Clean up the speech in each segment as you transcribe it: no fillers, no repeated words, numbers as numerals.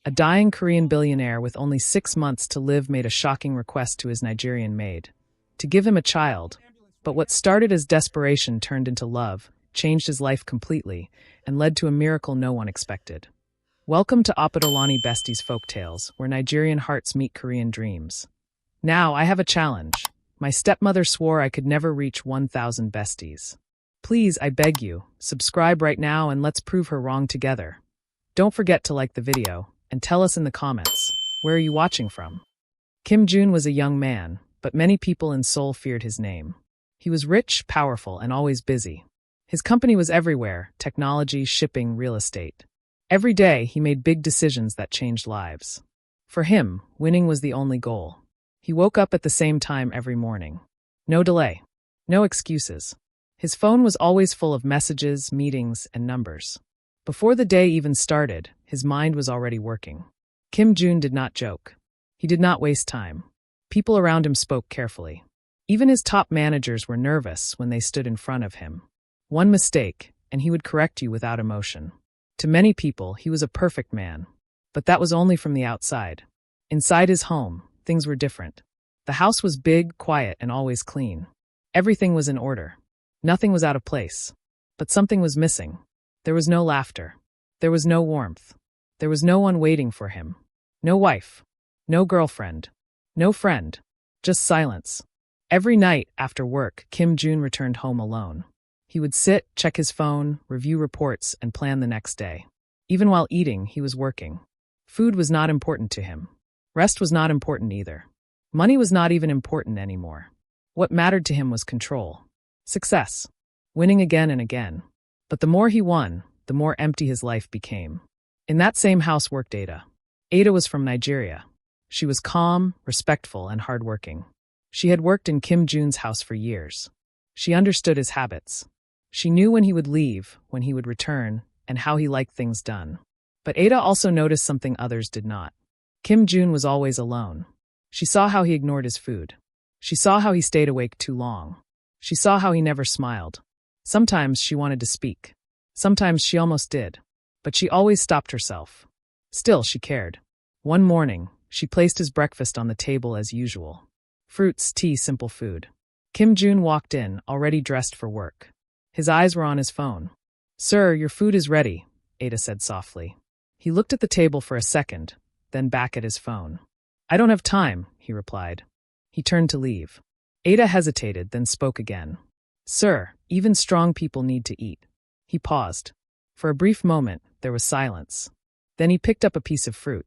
A dying Korean billionaire with only 6 months to live made a shocking request to his Nigerian maid to give him a child, but what started as desperation turned into love, changed his life completely, and led to a miracle no one expected. Welcome to OppaTolani Besties Folktales, where Nigerian hearts meet Korean dreams. Now, I have a challenge. My stepmother swore I could never reach 1,000 besties. Please, I beg you, subscribe right now and let's prove her wrong together. Don't forget to like the video, and tell us in the comments, where are you watching from? Kim Jun was a young man, but many people in Seoul feared his name. He was rich, powerful, and always busy. His company was everywhere: technology, shipping, real estate. Every day, he made big decisions that changed lives. For him, winning was the only goal. He woke up at the same time every morning. No delay. No excuses. His phone was always full of messages, meetings, and numbers. Before the day even started, his mind was already working. Kim Jun did not joke. He did not waste time. People around him spoke carefully. Even his top managers were nervous when they stood in front of him. One mistake, and he would correct you without emotion. To many people, he was a perfect man. But that was only from the outside. Inside his home, things were different. The house was big, quiet, and always clean. Everything was in order. Nothing was out of place. But something was missing. There was no laughter. There was no warmth. There was no one waiting for him. No wife. No girlfriend. No friend. Just silence. Every night after work, Kim Jun returned home alone. He would sit, check his phone, review reports, and plan the next day. Even while eating, he was working. Food was not important to him. Rest was not important either. Money was not even important anymore. What mattered to him was control. Success. Winning again and again. But the more he won, the more empty his life became. In that same house worked Ada. Ada was from Nigeria. She was calm, respectful, and hardworking. She had worked in Kim Jun's house for years. She understood his habits. She knew when he would leave, when he would return, and how he liked things done. But Ada also noticed something others did not. Kim Jun was always alone. She saw how he ignored his food. She saw how he stayed awake too long. She saw how he never smiled. Sometimes she wanted to speak. Sometimes she almost did. But she always stopped herself. Still, she cared. One morning, she placed his breakfast on the table as usual. Fruits, tea, simple food. Kim Jun walked in, already dressed for work. His eyes were on his phone. "Sir, your food is ready," Ada said softly. He looked at the table for a second, then back at his phone. "I don't have time," he replied. He turned to leave. Ada hesitated, then spoke again. "Sir, even strong people need to eat." He paused. For a brief moment, there was silence. Then he picked up a piece of fruit.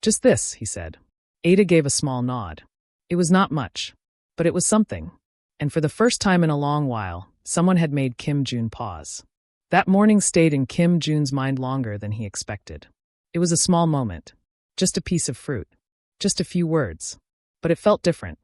"Just this," he said. Ada gave a small nod. It was not much, but it was something. And for the first time in a long while, someone had made Kim Jun pause. That morning stayed in Kim Jun's mind longer than he expected. It was a small moment. Just a piece of fruit. Just a few words. But it felt different.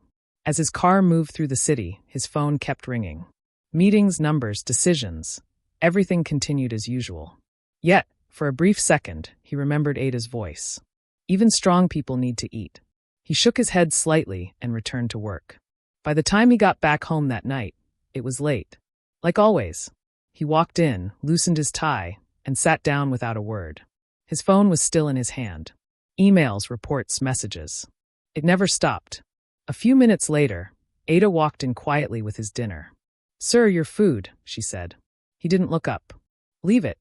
As his car moved through the city, his phone kept ringing. Meetings, numbers, decisions. Everything continued as usual. Yet, for a brief second, he remembered Ada's voice. Even strong people need to eat. He shook his head slightly and returned to work. By the time he got back home that night, it was late. Like always. He walked in, loosened his tie, and sat down without a word. His phone was still in his hand. Emails, reports, messages. It never stopped. A few minutes later, Ada walked in quietly with his dinner. "Sir, your food," she said. He didn't look up. "Leave it."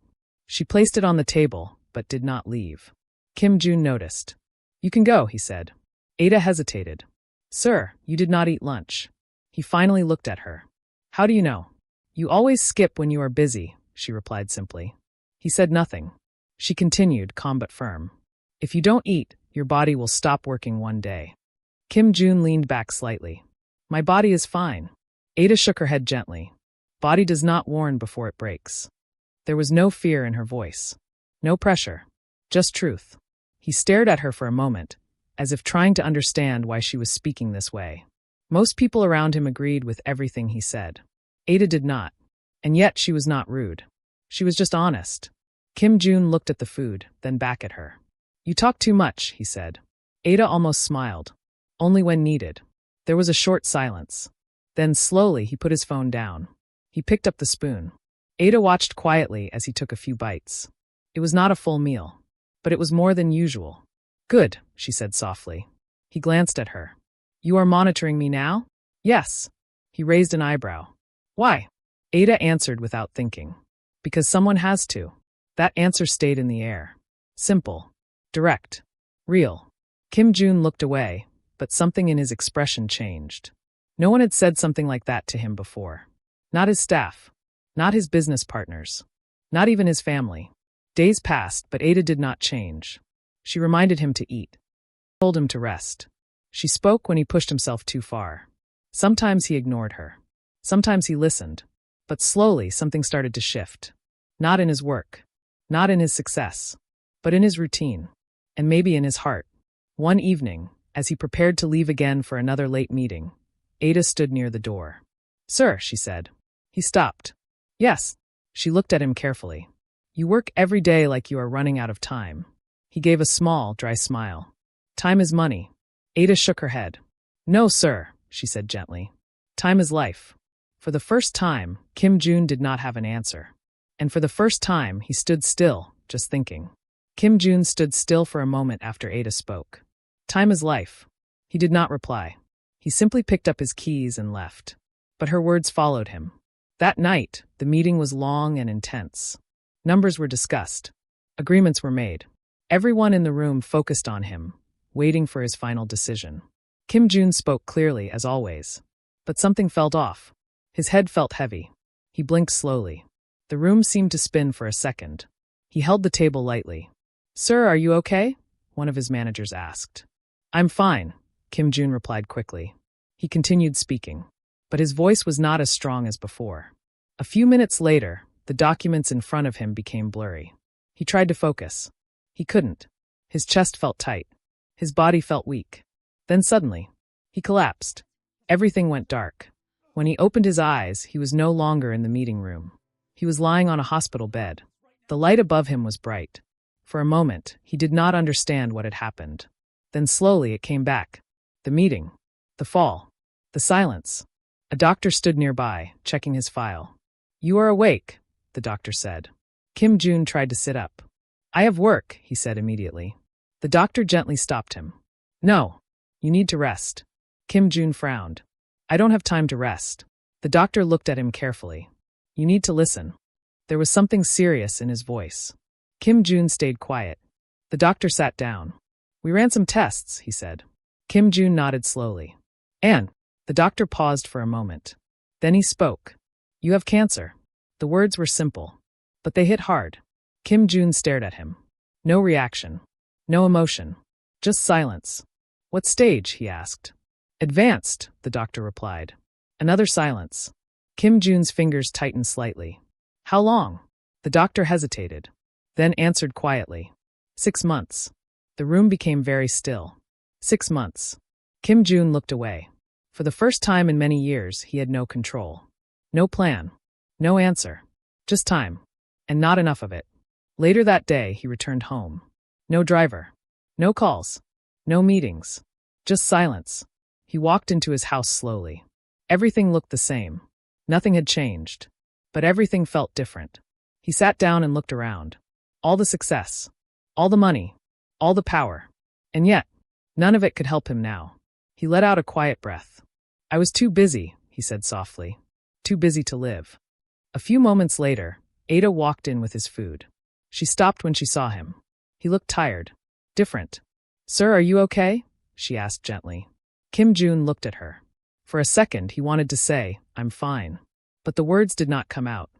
She placed it on the table, but did not leave. Kim Jun noticed. "You can go," he said. Ada hesitated. "Sir, you did not eat lunch." He finally looked at her. "How do you know?" "You always skip when you are busy," she replied simply. He said nothing. She continued, calm but firm. "If you don't eat, your body will stop working one day." Kim Jun leaned back slightly. "My body is fine." Ada shook her head gently. "Body does not warn before it breaks." There was no fear in her voice. No pressure. Just truth. He stared at her for a moment, as if trying to understand why she was speaking this way. Most people around him agreed with everything he said. Ada did not. And yet she was not rude. She was just honest. Kim Jun looked at the food, then back at her. "You talk too much," he said. Ada almost smiled. "Only when needed." There was a short silence. Then slowly he put his phone down. He picked up the spoon. Ada watched quietly as he took a few bites. It was not a full meal, but it was more than usual. Good, she said softly. He glanced at her. You are monitoring me now? Yes. He raised an eyebrow. Why? Ada answered without thinking. Because someone has to. That answer stayed in the air. Simple. Direct. Real. Kim Jun looked away, but something in his expression changed. No one had said something like that to him before. Not his staff. Not his business partners. Not even his family. Days passed, but Ada did not change. She reminded him to eat. Told him to rest. She spoke when he pushed himself too far. Sometimes he ignored her. Sometimes he listened. But slowly something started to shift. Not in his work. Not in his success. But in his routine. And maybe in his heart. One evening, as he prepared to leave again for another late meeting, Ada stood near the door. Sir, she said. He stopped. Yes. She looked at him carefully. You work every day like you are running out of time. He gave a small, dry smile. Time is money. Ada shook her head. No, sir, she said gently. Time is life. For the first time, Kim Jun did not have an answer. And for the first time, he stood still, just thinking. Kim Jun stood still for a moment after Ada spoke. Time is life. He did not reply. He simply picked up his keys and left. But her words followed him. That night, the meeting was long and intense. Numbers were discussed. Agreements were made. Everyone in the room focused on him, waiting for his final decision. Kim Jun spoke clearly, as always. But something felt off. His head felt heavy. He blinked slowly. The room seemed to spin for a second. He held the table lightly. Sir, are you okay? One of his managers asked. I'm fine, Kim Jun replied quickly. He continued speaking. But his voice was not as strong as before. A few minutes later, the documents in front of him became blurry. He tried to focus. He couldn't. His chest felt tight. His body felt weak. Then suddenly, he collapsed. Everything went dark. When he opened his eyes, he was no longer in the meeting room. He was lying on a hospital bed. The light above him was bright. For a moment, he did not understand what had happened. Then slowly it came back. The meeting. The fall. The silence. A doctor stood nearby, checking his file. You are awake, the doctor said. Kim Jun tried to sit up. I have work, he said immediately. The doctor gently stopped him. No, you need to rest. Kim Jun frowned. I don't have time to rest. The doctor looked at him carefully. You need to listen. There was something serious in his voice. Kim Jun stayed quiet. The doctor sat down. We ran some tests, he said. Kim Jun nodded slowly. And the doctor paused for a moment. Then he spoke. You have cancer. The words were simple, but they hit hard. Kim Jun stared at him. No reaction. No emotion. Just silence. What stage? He asked. Advanced, the doctor replied. Another silence. Kim Jun's fingers tightened slightly. How long? The doctor hesitated, then answered quietly. 6 months. The room became very still. 6 months. Kim Jun looked away. For the first time in many years, he had no control. No plan. No answer. Just time. And not enough of it. Later that day, he returned home. No driver. No calls. No meetings. Just silence. He walked into his house slowly. Everything looked the same. Nothing had changed. But everything felt different. He sat down and looked around. All the success. All the money. All the power. And yet, none of it could help him now. He let out a quiet breath. I was too busy, he said softly. Too busy to live. A few moments later, Ada walked in with his food. She stopped when she saw him. He looked tired. Different. Sir, are you okay? She asked gently. Kim Jun looked at her. For a second, he wanted to say, I'm fine. But the words did not come out.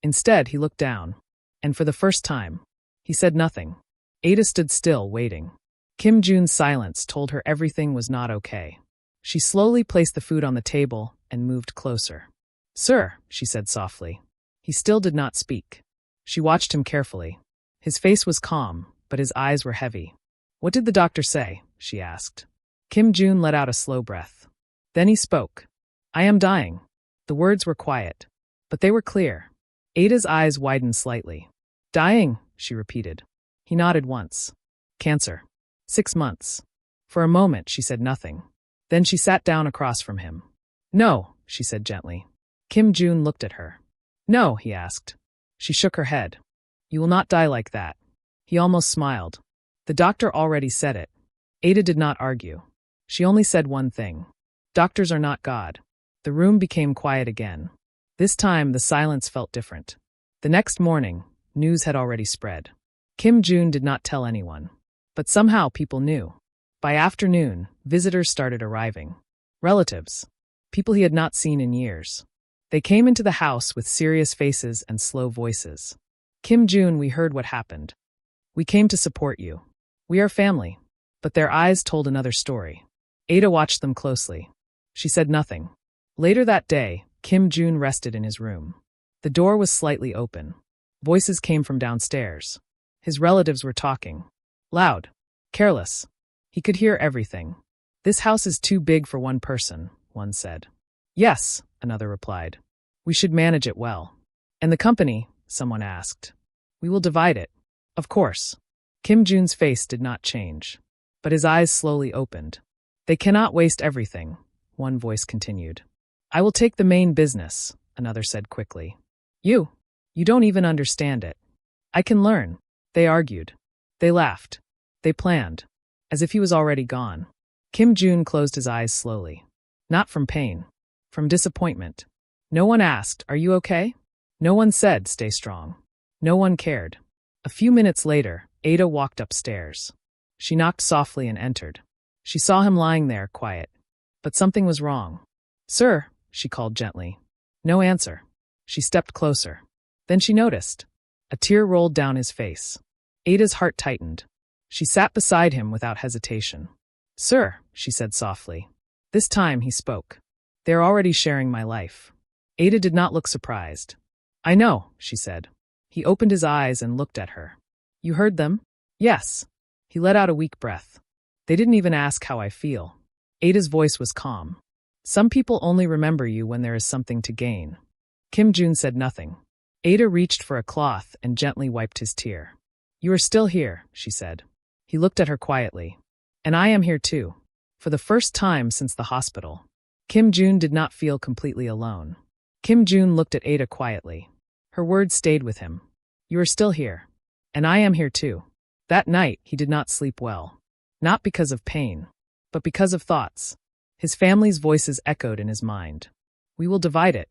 Instead, he looked down. And for the first time, he said nothing. Ada stood still, waiting. Kim Jun's silence told her everything was not okay. She slowly placed the food on the table and moved closer. Sir, she said softly. He still did not speak. She watched him carefully. His face was calm, but his eyes were heavy. What did the doctor say? She asked. Kim Jun let out a slow breath. Then he spoke. I am dying. The words were quiet, but they were clear. Ada's eyes widened slightly. Dying, she repeated. He nodded once. Cancer. 6 months. For a moment, she said nothing. Then she sat down across from him. No, she said gently. Kim Jun looked at her. No, he asked. She shook her head. You will not die like that. He almost smiled. The doctor already said it. Ada did not argue. She only said one thing. Doctors are not God. The room became quiet again. This time, the silence felt different. The next morning, news had already spread. Kim Jun did not tell anyone. But somehow people knew. By afternoon, visitors started arriving. Relatives. People he had not seen in years. They came into the house with serious faces and slow voices. Kim Jun, we heard what happened. We came to support you. We are family. But their eyes told another story. Ada watched them closely. She said nothing. Later that day, Kim Jun rested in his room. The door was slightly open. Voices came from downstairs. His relatives were talking. Loud. Careless. He could hear everything. This house is too big for one person, one said. Yes, another replied. We should manage it well. And the company, someone asked. We will divide it. Of course. Kim Jun's face did not change. But his eyes slowly opened. They cannot waste everything, one voice continued. I will take the main business, another said quickly. You don't even understand it. I can learn. They argued. They laughed. They planned. As if he was already gone. Kim Jun closed his eyes slowly. Not from pain. From disappointment. No one asked, are you okay? No one said, stay strong. No one cared. A few minutes later, Ada walked upstairs. She knocked softly and entered. She saw him lying there, quiet. But something was wrong. Sir, she called gently. No answer. She stepped closer. Then she noticed. A tear rolled down his face. Ada's heart tightened. She sat beside him without hesitation. Sir, she said softly. This time he spoke. They're already sharing my life. Ada did not look surprised. I know, she said. He opened his eyes and looked at her. You heard them? Yes. He let out a weak breath. They didn't even ask how I feel. Ada's voice was calm. Some people only remember you when there is something to gain. Kim Jun said nothing. Ada reached for a cloth and gently wiped his tear. You are still here, she said. He looked at her quietly. And I am here too. For the first time since the hospital. Kim Jun did not feel completely alone. Kim Jun looked at Ada quietly. Her words stayed with him. You are still here. And I am here too. That night, he did not sleep well. Not because of pain, but because of thoughts. His family's voices echoed in his mind. We will divide it.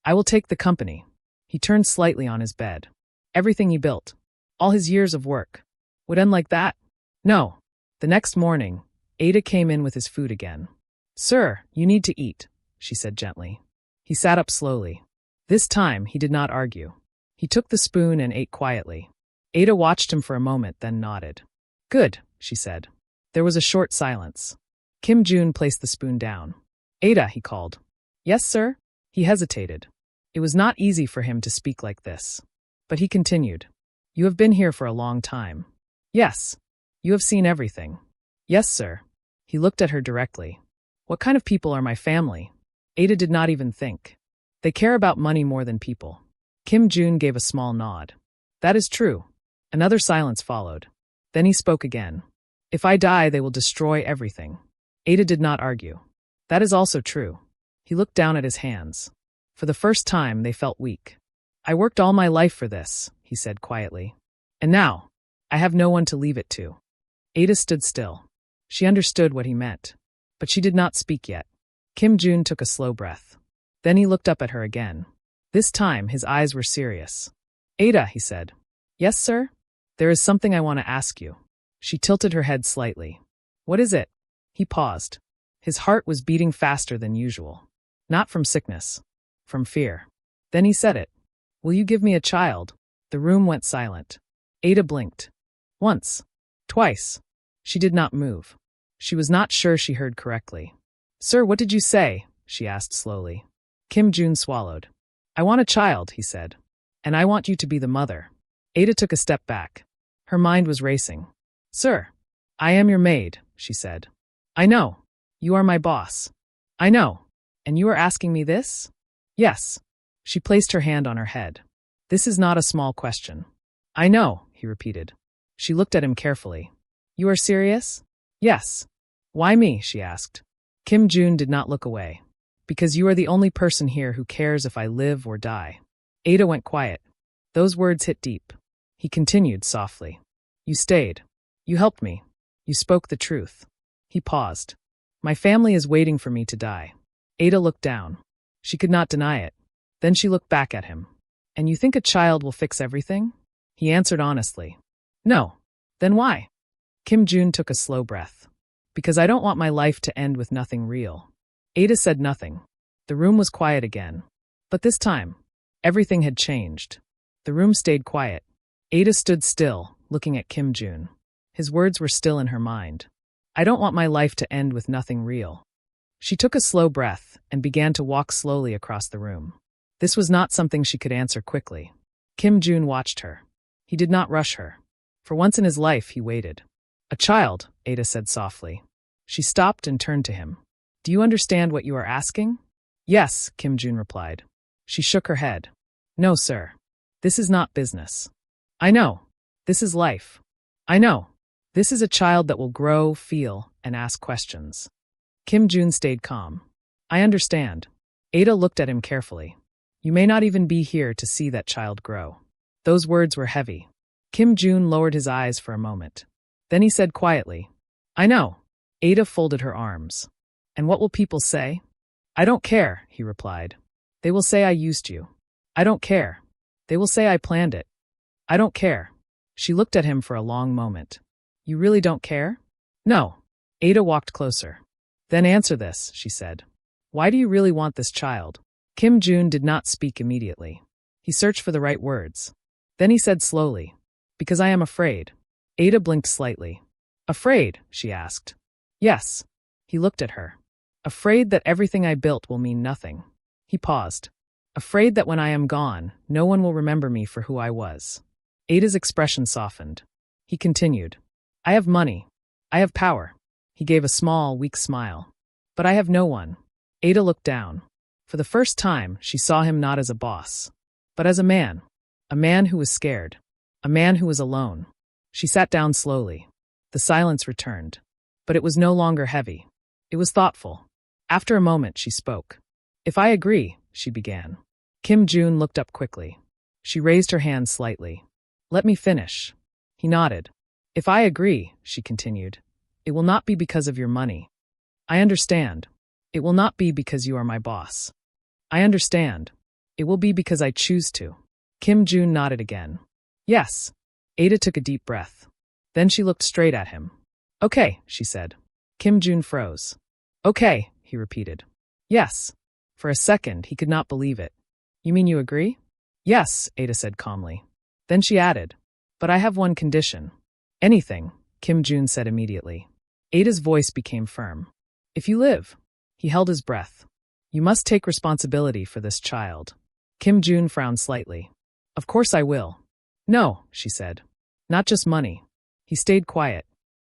I will take the company. He turned slightly on his bed. Everything he built, all his years of work, would end like that? No. The next morning, Ada came in with his food again. Sir, you need to eat, she said gently. He sat up slowly. This time, he did not argue. He took the spoon and ate quietly. Ada watched him for a moment, then nodded. Good, she said. There was a short silence. Kim Jun placed the spoon down. Ada, he called. Yes, sir? He hesitated. It was not easy for him to speak like this. But he continued. You have been here for a long time. Yes. You have seen everything. Yes, sir. He looked at her directly. What kind of people are my family? Ada did not even think. They care about money more than people. Kim Jun gave a small nod. That is true. Another silence followed. Then he spoke again. If I die, they will destroy everything. Ada did not argue. That is also true. He looked down at his hands. For the first time, they felt weak. I worked all my life for this, he said quietly. And now, I have no one to leave it to. Ada stood still. She understood what he meant. But she did not speak yet. Kim Jun took a slow breath. Then he looked up at her again. This time, his eyes were serious. Ada, he said. Yes, sir? There is something I want to ask you. She tilted her head slightly. What is it? He paused. His heart was beating faster than usual. Not from sickness. From fear. Then he said it. Will you give me a child? The room went silent. Ada blinked. Once. Twice. She did not move. She was not sure she heard correctly. Sir, what did you say? She asked slowly. Kim Jun swallowed. I want a child, he said. And I want you to be the mother. Ada took a step back. Her mind was racing. Sir, I am your maid, she said. I know. You are my boss. I know. And you are asking me this? Yes. She placed her hand on her head. This is not a small question. I know, he repeated. She looked at him carefully. You are serious? Yes. Why me? She asked. Kim Jun did not look away. Because you are the only person here who cares if I live or die. Ada went quiet. Those words hit deep. He continued softly. You stayed. You helped me. You spoke the truth. He paused. My family is waiting for me to die. Ada looked down. She could not deny it. Then she looked back at him. And you think a child will fix everything? He answered honestly. No. Then why? Kim Jun took a slow breath. Because I don't want my life to end with nothing real. Ada said nothing. The room was quiet again. But this time, everything had changed. The room stayed quiet. Ada stood still, looking at Kim Jun. His words were still in her mind. I don't want my life to end with nothing real. She took a slow breath and began to walk slowly across the room. This was not something she could answer quickly. Kim Jun watched her. He did not rush her. For once in his life, he waited. A child, Ada said softly. She stopped and turned to him. Do you understand what you are asking? Yes, Kim Jun replied. She shook her head. No, sir. This is not business. I know. This is life. I know. This is a child that will grow, feel, and ask questions. Kim Jun stayed calm. I understand. Ada looked at him carefully. You may not even be here to see that child grow. Those words were heavy. Kim Jun lowered his eyes for a moment. Then he said quietly, I know. Ada folded her arms. And what will people say? I don't care, he replied. They will say I used you. I don't care. They will say I planned it. I don't care. She looked at him for a long moment. You really don't care? No. Ada walked closer. Then answer this, she said. Why do you really want this child? Kim Jun did not speak immediately. He searched for the right words. Then he said slowly, Because I am afraid. Ada blinked slightly. Afraid? She asked. Yes. He looked at her. Afraid that everything I built will mean nothing. He paused. Afraid that when I am gone, no one will remember me for who I was. Ada's expression softened. He continued. I have money. I have power. He gave a small, weak smile. But I have no one. Ada looked down. For the first time, she saw him not as a boss, but as a man who was scared, a man who was alone. She sat down slowly. The silence returned. But it was no longer heavy. It was thoughtful. After a moment, she spoke. If I agree, she began. Kim Jun looked up quickly. She raised her hand slightly. Let me finish. He nodded. If I agree, she continued, it will not be because of your money. I understand. It will not be because you are my boss. I understand. It will be because I choose to. Kim Jun nodded again. Yes. Ada took a deep breath. Then she looked straight at him. Okay, she said. Kim Jun froze. Okay, he repeated. Yes. For a second, he could not believe it. You mean you agree? Yes, Ada said calmly. Then she added, but I have one condition. Anything, Kim Jun said immediately. Ada's voice became firm. If you live. He held his breath. You must take responsibility for this child. Kim Jun frowned slightly. Of course I will. No, she said. Not just money. He stayed quiet.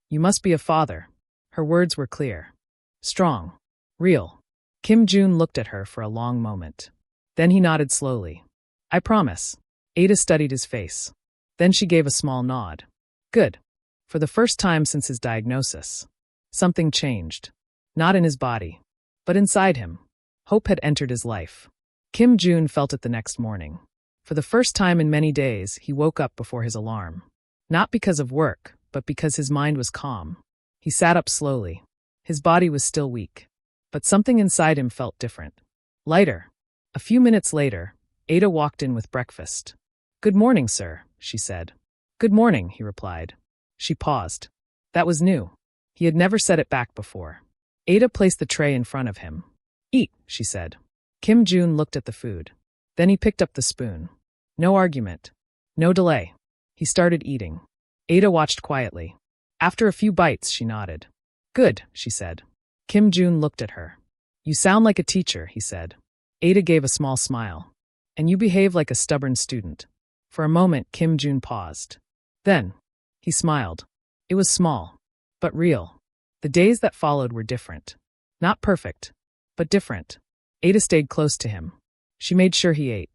You must be a father. Her words were clear. Strong. Real. Kim Jun looked at her for a long moment. Then he nodded slowly. I promise. Ada studied his face. Then she gave a small nod. Good. For the first time since his diagnosis. Something changed. Not in his body, but inside him. Hope had entered his life. Kim Jun felt it the next morning. For the first time in many days, he woke up before his alarm. Not because of work, but because his mind was calm. He sat up slowly. His body was still weak. But something inside him felt different. Lighter. A few minutes later, Ada walked in with breakfast. Good morning, sir, she said. Good morning, he replied. She paused. That was new. He had never said it back before. Ada placed the tray in front of him. Eat, she said. Kim Jun looked at the food. Then he picked up the spoon. No argument. No delay. He started eating. Ada watched quietly. After a few bites, she nodded. Good, she said. Kim Jun looked at her. You sound like a teacher, he said. Ada gave a small smile. And you behave like a stubborn student. For a moment, Kim Jun paused. Then, he smiled. It was small, but real. The days that followed were different. Not perfect, but different. Ada stayed close to him. She made sure he ate.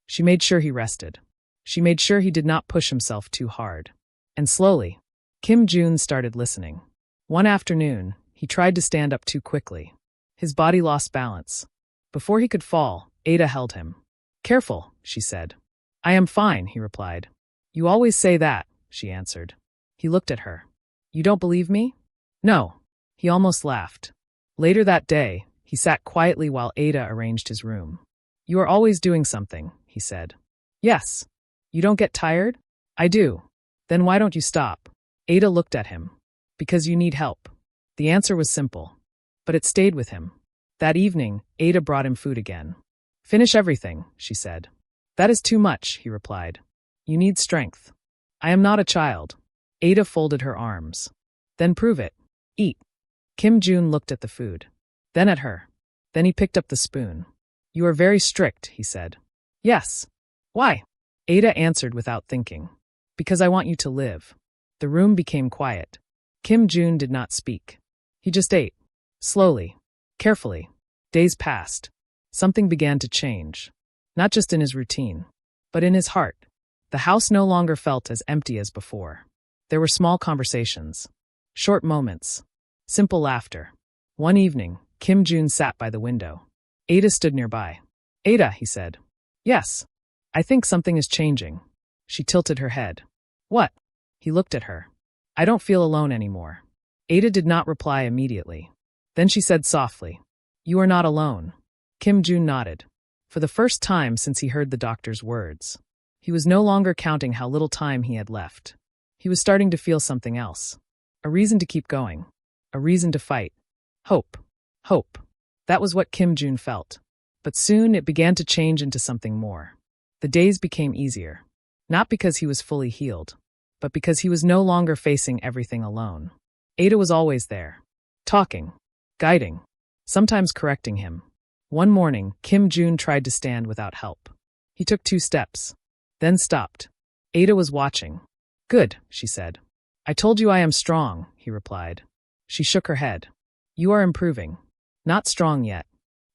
She made sure he rested. She made sure he did not push himself too hard. And slowly, Kim Jun started listening. One afternoon, he tried to stand up too quickly. His body lost balance. Before he could fall, Ada held him. Careful, she said. I am fine, he replied. You always say that, she answered. He looked at her. You don't believe me? No. He almost laughed. Later that day, he sat quietly while Ada arranged his room. You are always doing something, he said. Yes. You don't get tired? I do. Then why don't you stop? Ada looked at him. Because you need help. The answer was simple. But it stayed with him. That evening, Ada brought him food again. Finish everything, she said. That is too much, he replied. You need strength. I am not a child. Ada folded her arms. Then prove it. Eat. Kim Jun looked at the food. Then at her. Then he picked up the spoon. You are very strict, he said. Yes. Why? Ada answered without thinking. Because I want you to live. The room became quiet. Kim Jun did not speak. He just ate. Slowly. Carefully. Days passed. Something began to change. Not just in his routine, but in his heart. The house no longer felt as empty as before. There were small conversations. Short moments. Simple laughter. One evening, Kim Jun sat by the window. Ada stood nearby. Ada, he said. Yes. I think something is changing. She tilted her head. What? He looked at her. I don't feel alone anymore. Ada did not reply immediately. Then she said softly, You are not alone. Kim Jun nodded. For the first time since he heard the doctor's words. He was no longer counting how little time he had left. He was starting to feel something else. A reason to keep going. A reason to fight. Hope. Hope. That was what Kim Jun felt. But soon it began to change into something more. The days became easier. Not because he was fully healed, but because he was no longer facing everything alone. Ada was always there. Talking. Guiding. Sometimes correcting him. One morning, Kim Jun tried to stand without help. He took 2 steps. Then stopped. Ada was watching. Good, she said. I told you I am strong, he replied. She shook her head. You are improving. Not strong yet.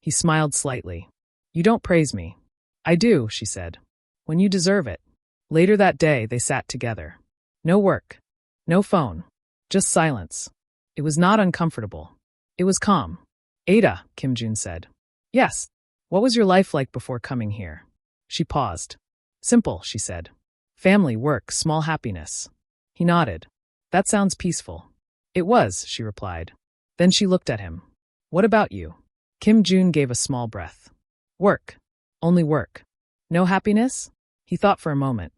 He smiled slightly. You don't praise me. I do, she said. When you deserve it. Later that day, they sat together. No work. No phone. Just silence. It was not uncomfortable. It was calm. Ada, Kim Jun said. Yes. What was your life like before coming here? She paused. Simple, she said. Family, work, small happiness. He nodded. That sounds peaceful. It was, she replied. Then she looked at him. What about you? Kim Jun gave a small breath. Work. Only work. No happiness? He thought for a moment.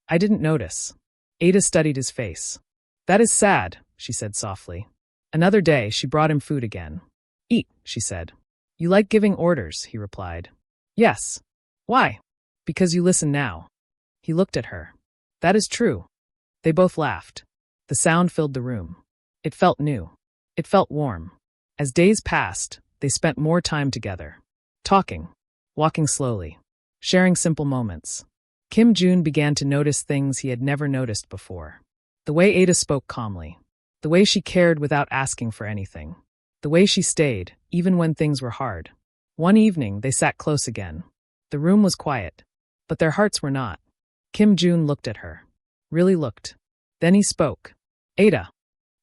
I didn't notice. Ada studied his face. That is sad, she said softly. Another day, she brought him food again. Eat, she said. You like giving orders, he replied. Yes. Why? Because you listen now. He looked at her. That is true. They both laughed. The sound filled the room. It felt new. It felt warm. As days passed, they spent more time together. Talking. Walking slowly. Sharing simple moments. Kim Jun began to notice things he had never noticed before. The way Ada spoke calmly. The way she cared without asking for anything. The way she stayed, even when things were hard. One evening, they sat close again. The room was quiet. But their hearts were not. Kim Jun looked at her. Really looked. Then he spoke. Ada.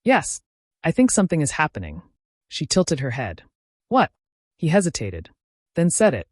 Yes. I think something is happening. She tilted her head. What? He hesitated. Then said it.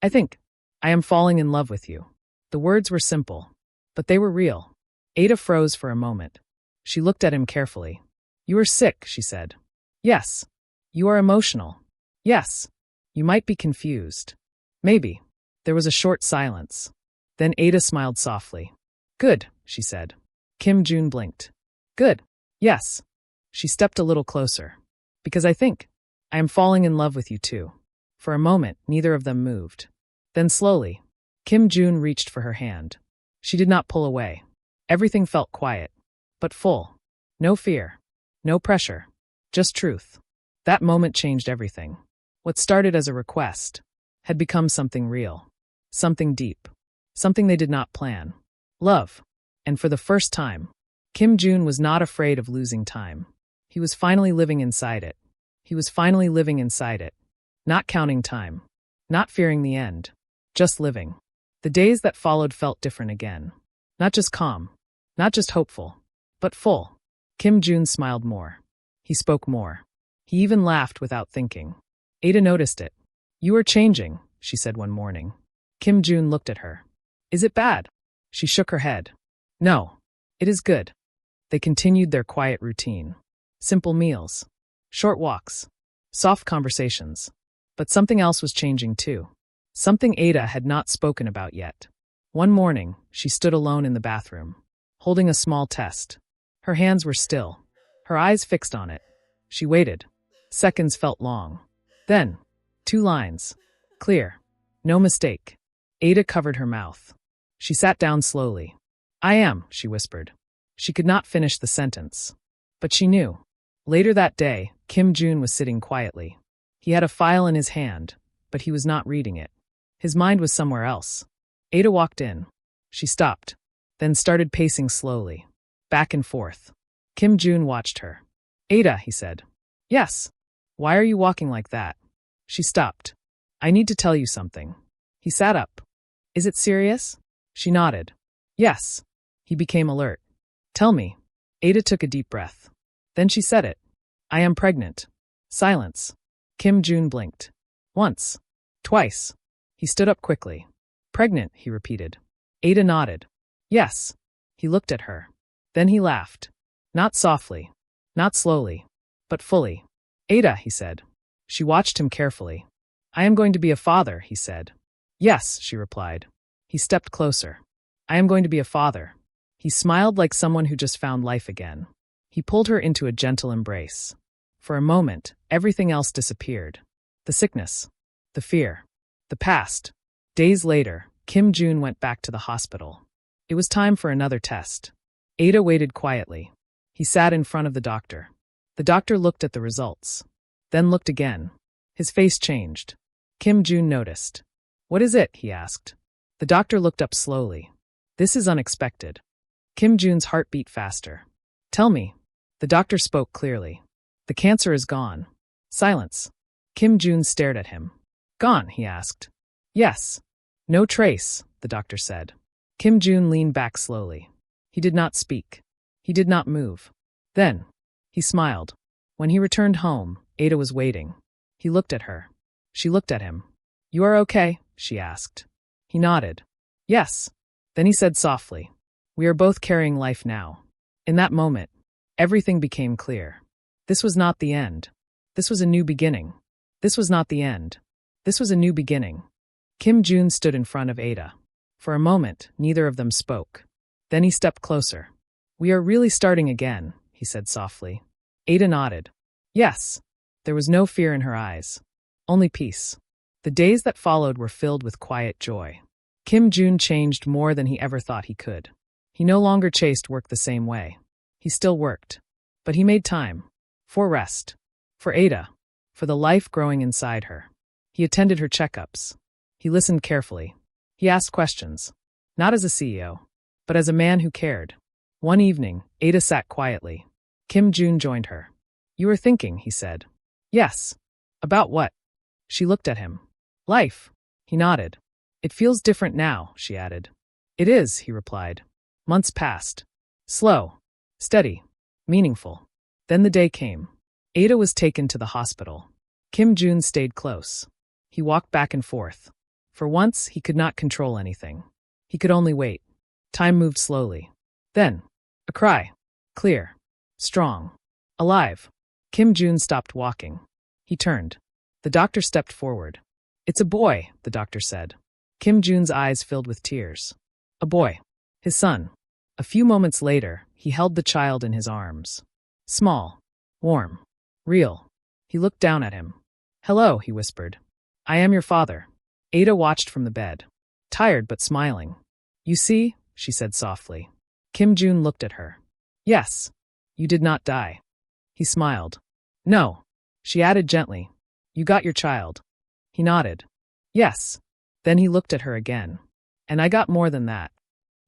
I think. I am falling in love with you. The words were simple. But they were real. Ada froze for a moment. She looked at him carefully. You are sick, she said. Yes. You are emotional. Yes. You might be confused. Maybe. There was a short silence. Then Ada smiled softly. Good, she said. Kim Jun blinked. Good. Yes. She stepped a little closer. Because I think. I am falling in love with you too. For a moment, neither of them moved. Then slowly, Kim Jun reached for her hand. She did not pull away. Everything felt quiet. But full. No fear. No pressure. Just truth. That moment changed everything. What started as a request had become something real. Something deep. Something they did not plan. Love. And for the first time, Kim Jun was not afraid of losing time. He was finally living inside it. He was finally living inside it. Not counting time. Not fearing the end. Just living. The days that followed felt different again. Not just calm. Not just hopeful. But full. Kim Jun smiled more. He spoke more. He even laughed without thinking. Ada noticed it. You are changing, she said one morning. Kim Jun looked at her. Is it bad? She shook her head. No. It is good. They continued their quiet routine. Simple meals, short walks, soft conversations. But something else was changing too. Something Ada had not spoken about yet. One morning, she stood alone in the bathroom, holding a small test. Her hands were still, her eyes fixed on it. She waited. Seconds felt long. Then, 2 lines. Clear. No mistake. Ada covered her mouth. She sat down slowly. I am, she whispered. She could not finish the sentence. But she knew. Later that day, Kim Jun was sitting quietly. He had a file in his hand, but he was not reading it. His mind was somewhere else. Ada walked in. She stopped, then started pacing slowly, back and forth. Kim Jun watched her. Ada, he said. Yes. Why are you walking like that? She stopped. I need to tell you something. He sat up. Is it serious? She nodded. Yes. He became alert. Tell me. Ada took a deep breath. Then she said it. I am pregnant. Silence. Kim Jun blinked. Once. Twice. He stood up quickly. Pregnant, he repeated. Ada nodded. Yes. He looked at her. Then he laughed. Not softly. Not slowly. But fully. Ada, he said. She watched him carefully. I am going to be a father, he said. Yes, she replied. He stepped closer. I am going to be a father. He smiled like someone who just found life again. He pulled her into a gentle embrace. For a moment, everything else disappeared. The sickness. The fear. The past. Days later, Kim Jun went back to the hospital. It was time for another test. Ada waited quietly. He sat in front of the doctor. The doctor looked at the results. Then looked again. His face changed. Kim Jun noticed. What is it? He asked. The doctor looked up slowly. This is unexpected. Kim Jun's heart beat faster. Tell me. The doctor spoke clearly. The cancer is gone. Silence. Kim Jun stared at him. Gone, he asked. Yes. No trace, the doctor said. Kim Jun leaned back slowly. He did not speak. He did not move. Then, he smiled. When he returned home, Ada was waiting. He looked at her. She looked at him. You are okay? She asked. He nodded. Yes. Then he said softly, we are both carrying life now. In that moment, everything became clear. This was not the end. This was a new beginning. This was not the end. This was a new beginning. Kim Jun stood in front of Ada. For a moment, neither of them spoke. Then he stepped closer. We are really starting again, he said softly. Ada nodded. Yes. There was no fear in her eyes. Only peace. The days that followed were filled with quiet joy. Kim Jun changed more than he ever thought he could. He no longer chased work the same way. He still worked. But he made time. For rest. For Ada. For the life growing inside her. He attended her checkups. He listened carefully. He asked questions. Not as a CEO, but as a man who cared. One evening, Ada sat quietly. Kim Jun joined her. You were thinking, he said. Yes. About what? She looked at him. Life. He nodded. It feels different now, she added. It is, he replied. Months passed. Slow. Steady. Meaningful. Then the day came. Ada was taken to the hospital. Kim Jun stayed close. He walked back and forth. For once, he could not control anything. He could only wait. Time moved slowly. Then, a cry. Clear. Strong. Alive. Kim Jun stopped walking. He turned. The doctor stepped forward. It's a boy, the doctor said. Kim Jun's eyes filled with tears. A boy. His son. A few moments later, he held the child in his arms. Small. Warm. Real. He looked down at him. Hello, he whispered. I am your father. Ada watched from the bed. Tired but smiling. You see, she said softly. Kim Jun looked at her. Yes. You did not die. He smiled. No. She added gently. You got your child. He nodded. Yes. Then he looked at her again. And I got more than that.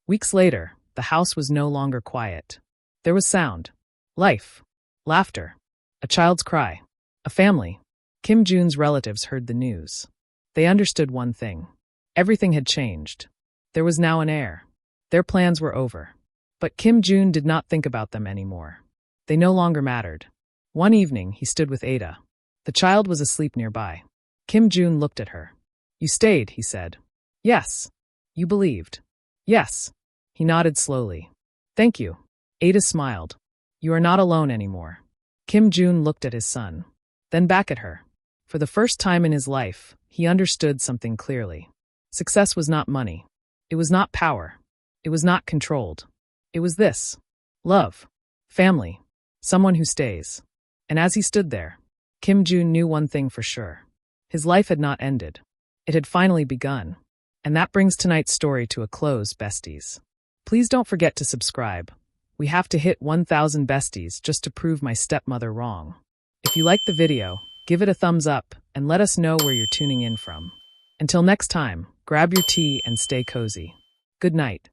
Weeks later, the house was no longer quiet. There was sound. Life. Laughter. A child's cry. A family. Kim Jun's relatives heard the news. They understood one thing. Everything had changed. There was now an heir. Their plans were over. But Kim Jun did not think about them anymore. They no longer mattered. One evening, he stood with Ada. The child was asleep nearby. Kim Jun looked at her. You stayed, he said. Yes. You believed. Yes. He nodded slowly. Thank you. Ada smiled. You are not alone anymore. Kim Jun looked at his son, then back at her. For the first time in his life, he understood something clearly. Success was not money. It was not power. It was not controlled. It was this. Love. Family. Someone who stays. And as he stood there, Kim Jun knew one thing for sure. His life had not ended. It had finally begun. And that brings tonight's story to a close, besties. Please don't forget to subscribe. We have to hit 1,000 besties just to prove my stepmother wrong. If you like the video, give it a thumbs up and let us know where you're tuning in from. Until next time, grab your tea and stay cozy. Good night.